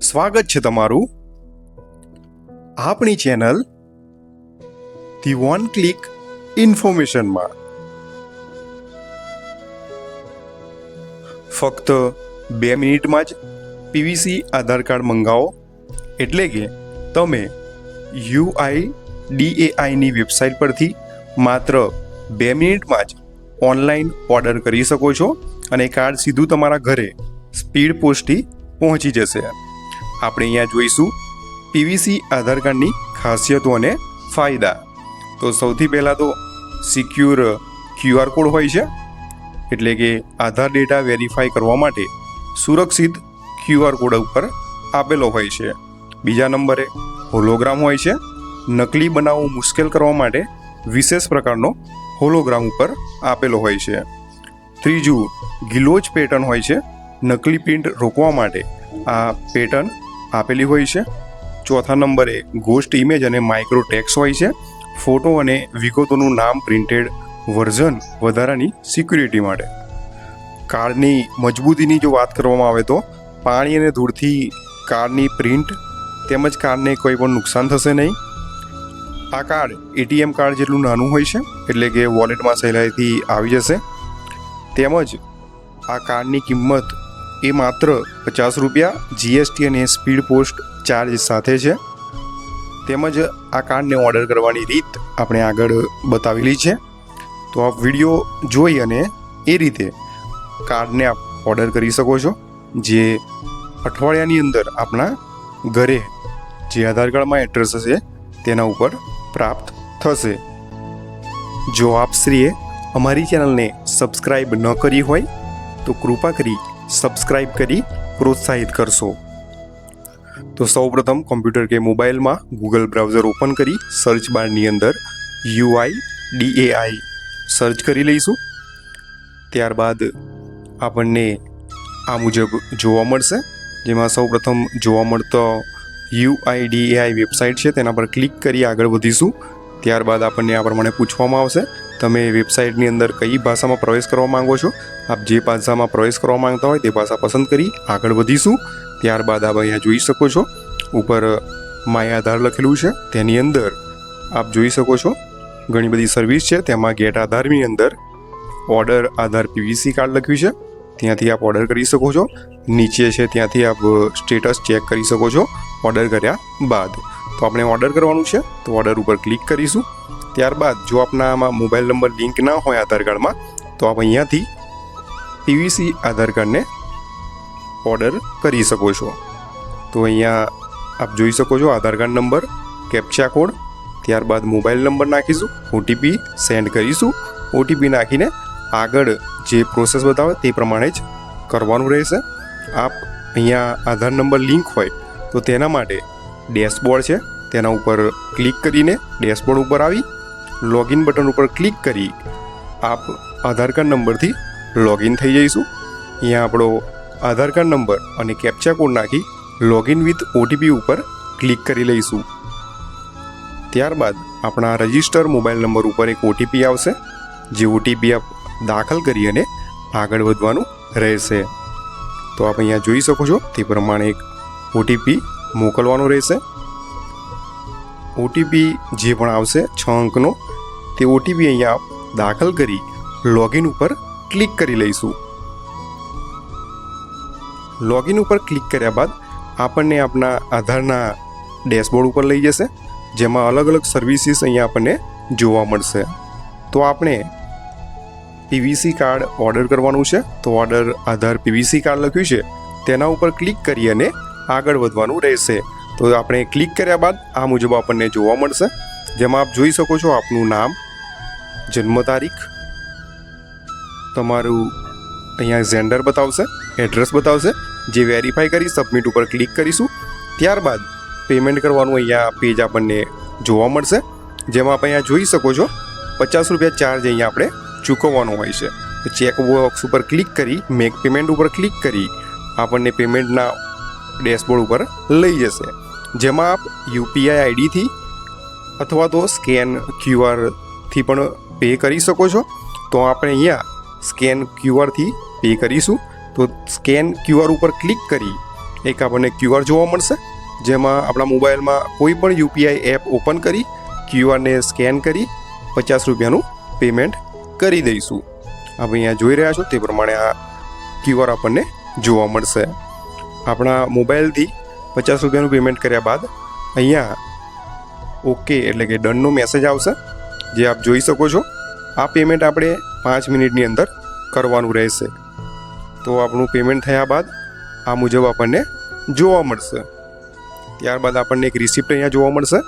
સ્વાગત છે તમારું આપણી ચેનલ ધી વન ક્લિક ઇન્ફોર્મેશનમાં। ફક્ત 2 મિનિટમાં જ પીવીસી આધાર કાર્ડ મંગાવો, એટલે કે તમે UIDAIની વેબસાઇટ પરથી માત્ર 2 મિનિટમાં જ ઓનલાઈન ઓર્ડર કરી શકો છો અને કાર્ડ સીધું તમારા ઘરે સ્પીડ પોસ્ટથી પહોંચી જશે। આપણે અહીંયા જોઈશું પીવીસી આધાર કાર્ડની ખાસિયતો અને ફાયદા। તો સૌથી પહેલાં તો સિક્યોર QR કોડ હોય છે, એટલે કે આધાર ડેટા વેરીફાઈ કરવા માટે સુરક્ષિત QR કોડ ઉપર આપેલો હોય છે। બીજા નંબરે હોલોગ્રામ હોય છે, નકલી બનાવવું મુશ્કેલ કરવા માટે વિશેષ પ્રકારનો હોલોગ્રામ ઉપર આપેલો હોય છે। ત્રીજું ગિલોચ પેટર્ન હોય છે, નકલી પ્રિન્ટ રોકવા માટે આ પેટર્ન આપેલી હોય છે। ચોથા નંબરે ગોસ્ટ ઇમેજ અને માઇક્રો ટેક્સ હોય છે, ફોટો અને વિગતોનું નામ પ્રિન્ટેડ વર્ઝન વધારાની સિક્યુરિટી માટે। કાર્ડની મજબૂતીની જો વાત કરવામાં આવે તો પાણી અને ધૂળથી કાર્ડની પ્રિન્ટ તેમજ કાર્ડને કોઈ પણ નુકસાન થશે નહીં। આ કાર્ડ ATM કાર્ડ જેટલું નાનું હોય છે, એટલે કે વોલેટમાં સહેલાઈથી આવી જશે। તેમજ આ કાર્ડની કિંમત એ માત્ર 50 રૂપિયા GST અને સ્પીડ પોસ્ટ ચાર્જ સાથે છે। તેમજ આ કાર્ડને ઓર્ડર કરવાની રીત આપણે આગળ બતાવેલી છે, તો આપ વિડીયો જોઈ અને એ રીતે કાર્ડને આપ ઓર્ડર કરી શકો છો, જે અઠવાડિયાની અંદર આપણા ઘરે જે આધાર કાર્ડમાં એડ્રેસ હશે તેના ઉપર પ્રાપ્ત થશે। જો આપ શ્રીએ અમારી ચેનલને સબસ્ક્રાઈબ ન કરી હોય તો કૃપા કરી સબસ્ક્રાઈબ કરી પ્રોત્સાહિત કરશો। તો સૌપ્રથમ કમ્પ્યુટર કે મોબાઈલમાં ગૂગલ બ્રાઉઝર ઓપન કરી સર્ચ બારની અંદર UIDAI સર્ચ કરી લઈશું। ત્યારબાદ આપણને આ મુજબ જોવા મળશે, જેમાં સૌપ્રથમ જોવા મળતો UIDAI વેબસાઇટ છે તેના પર ક્લિક કરી આગળ વધીશું। ત્યારબાદ આપણને આ પ્રમાણે પૂછવામાં આવશે તમે વેબસાઇટની અંદર કઈ ભાષામાં પ્રવેશ કરવા માંગો છો। આપ જે ભાષામાં પ્રવેશ કરવા માંગતા હોય તે ભાષા પસંદ કરી આગળ વધીશું। ત્યારબાદ આપ અહીંયા જોઈ શકો છો ઉપર માય આધાર લખેલું છે, તેની અંદર આપ જોઈ શકો છો ઘણી બધી સર્વિસ છે। તેમાં ગેટ આધારની અંદર ઓર્ડર આધાર પીવીસી કાર્ડ લખ્યું છે, ત્યાંથી આપ ઓર્ડર કરી શકો છો। નીચે છે ત્યાંથી આપ સ્ટેટસ ચેક કરી શકો છો ઓર્ડર કર્યા બાદ। તો આપણે ઓર્ડર કરવાનું છે, તો ઓર્ડર ઉપર ક્લિક કરીશું। ત્યારબાદ જો આપના આમાં મોબાઈલ નંબર લિંક ના હોય આધાર કાર્ડમાં, તો આપ અહીંયાથી પીવીસી આધાર કાર્ડને ઓર્ડર કરી શકો છો। તો અહીંયા આપ જોઈ શકો છો આધાર કાર્ડ નંબર, કેપ્ચા કોડ, ત્યારબાદ મોબાઈલ નંબર નાખીશું, OTP સેન્ડ કરીશું। OTP નાખીને આગળ જે પ્રોસેસ બતાવે તે પ્રમાણે જ કરવાનું રહેશે। આપ અહીંયા આધાર નંબર લિંક હોય તો તેના માટે ડેશબોર્ડ છે તેના ઉપર ક્લિક કરીને ડેશબોર્ડ ઉપર આવી લોગિન બટન ઉપર ક્લિક કરી આપ આધાર કાર્ડ નંબરથી લોગિન થઈ જઈશું। અહીંયા આપણો આધાર કાર્ડ નંબર અને કેપ્ચા કોડ નાખી લોગિન વિથ OTP ઉપર ક્લિક કરી લઈશું। ત્યારબાદ આપણા રજિસ્ટર મોબાઈલ નંબર ઉપર એક OTP આવશે, જે OTP આપ દાખલ કરી અને આગળ વધવાનું રહેશે। તો આપ અહીંયા જોઈ શકો છો તે પ્રમાણે એક OTP મોકલવાનો રહેશે। OTP જે પણ આવશે 6 અંકનો તે OTP અહીંયા આપ દાખલ કરી લોગિન ઉપર ક્લિક કરી લઈશું। લોગિન ઉપર ક્લિક કર્યા બાદ આપણને આપણા આધારના ડેશબોર્ડ ઉપર લઈ જશે, જેમાં અલગ અલગ સર્વિસીસ અહીંયા આપણને જોવા મળશે। તો આપણે પીવીસી કાર્ડ ઓર્ડર કરવાનું છે, તો ઓર્ડર આધાર પીવીસી કાર્ડ લખ્યું છે તેના ઉપર ક્લિક કરી અને આગળ વધવાનું રહેશે। તો આપણે ક્લિક કર્યા બાદ આ મુજબ આપણને જોવા મળશે, જેમાં આપ જોઈ શકો છો આપનું નામ, જન્મ તારીખ, તમારું અહીંયા જેન્ડર બતાવશે, એડ્રેસ બતાવશે, જે વેરીફાઈ કરી સબમિટ ઉપર ક્લિક કરીશું। ત્યારબાદ પેમેન્ટ કરવાનું અહીંયા પેજ આપણને જોવા મળશે, જેમાં આપણે અહીંયા જોઈ શકો છો 50 રૂપિયા ચાર્જ અહીંયા આપણે ચૂકવવાનો હોય છે। ચેક બોક્સ ઉપર ક્લિક કરી મેક પેમેન્ટ ઉપર ક્લિક કરી આપણને પેમેન્ટના ડેશબોર્ડ ઉપર લઈ જશે, જેમાં આપ UPI આઈડીથી અથવા તો સ્કેન QRથી પણ પે કરી શકો છો। તો આપણે અહીંયા સ્કેન QRથી પે કરીશું, તો સ્કેન QR ઉપર ક્લિક કરી એક આપણને QR જોવા મળશે, જેમાં આપણા મોબાઈલમાં કોઈ પણ યુપીઆઈ એપ ઓપન કરી QRને સ્કેન કરી 50 રૂપિયાનું પેમેન્ટ કરી દઈશું. આપણે અહીંયા જોઈ રહ્યા છો તે પ્રમાણે આ QR આપણને જોવા મળશે. આપણા મોબાઈલથી 50 રૂપિયાનું પેમેન્ટ કર્યા બાદ અહીંયા ઓકે એટલે કે ડનનો મેસેજ આવશે, જે આપ જોઈ શકો છો. આ પેમેન્ટ આપણે 5 મિનિટની અંદર કરવાનું રહેશે. તો આપણું પેમેન્ટ થયા બાદ આ મુજબ આપણને જોવા મળશે. ત્યારબાદ આપણને એક રિસિપ્ટ અહીંયા જોવા મળશે,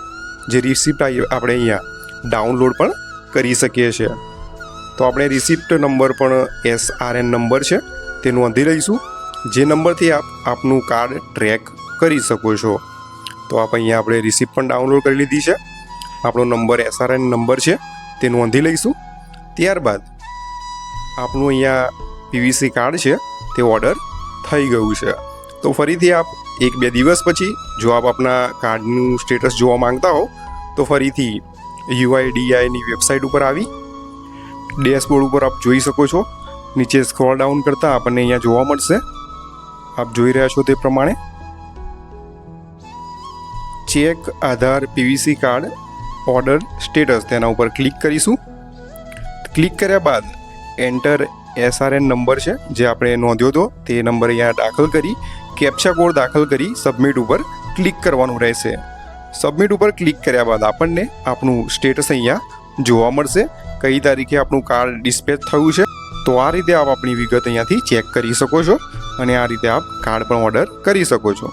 જે રિસિપ્ટ આપણે અહીંયા ડાઉનલોડ પણ કરી શકીએ છીએ. તો આપણે રિસિપ્ટ નંબર પણ SRN નંબર છે તે નોંધી લઈશું, જે નંબરથી આપ આપનું કાર્ડ ટ્રેક કરી શકો છો. તો અહીંયા આપણે રિસિપ્ટ પણ ડાઉનલોડ કરી લીધી છે. આપણો નંબર SRN નંબર છે તે નોંધી લઈશું. ત્યારબાદ આપણું અહીંયા PVC કાર્ડ છે તે ઓર્ડર થઈ ગયું છે. તો ફરીથી આપ 1-2 દિવસ પછી જો આપ આપના કાર્ડનું સ્ટેટસ જોવા માંગતા હો તો ફરીથી UIDAIની વેબસાઇટ ઉપર આવી ડેશબોર્ડ ઉપર આપ જોઈ શકો છો. નીચે સ્ક્રોલ ડાઉન કરતાં આપણને અહીંયા જોવા મળશે, આપ જોઈ રહ્યા છો તે પ્રમાણે ચેક આધાર PVC કાર્ડ ઓર્ડર સ્ટેટસ, તેના ઉપર ક્લિક કરીશું. ક્લિક કર્યા બાદ એન્ટર SRN નંબર છે જે આપણે નોંધ્યો હતો તે નંબર અહીંયા દાખલ કરી કેપ્ચા કોડ દાખલ કરી સબમિટ ઉપર ક્લિક કરવાનું રહેશે. સબમિટ ઉપર ક્લિક કર્યા બાદ આપણને આપણું સ્ટેટસ અહીંયા જોવા મળશે, કઈ તારીખે આપણું કાર્ડ ડિસ્પેચ થયું છે. તો આ રીતે આપ આપણી વિગત અહીંયાથી ચેક કરી શકો છો અને આ રીતે આપ કાર્ડ પણ ઓર્ડર કરી શકો છો.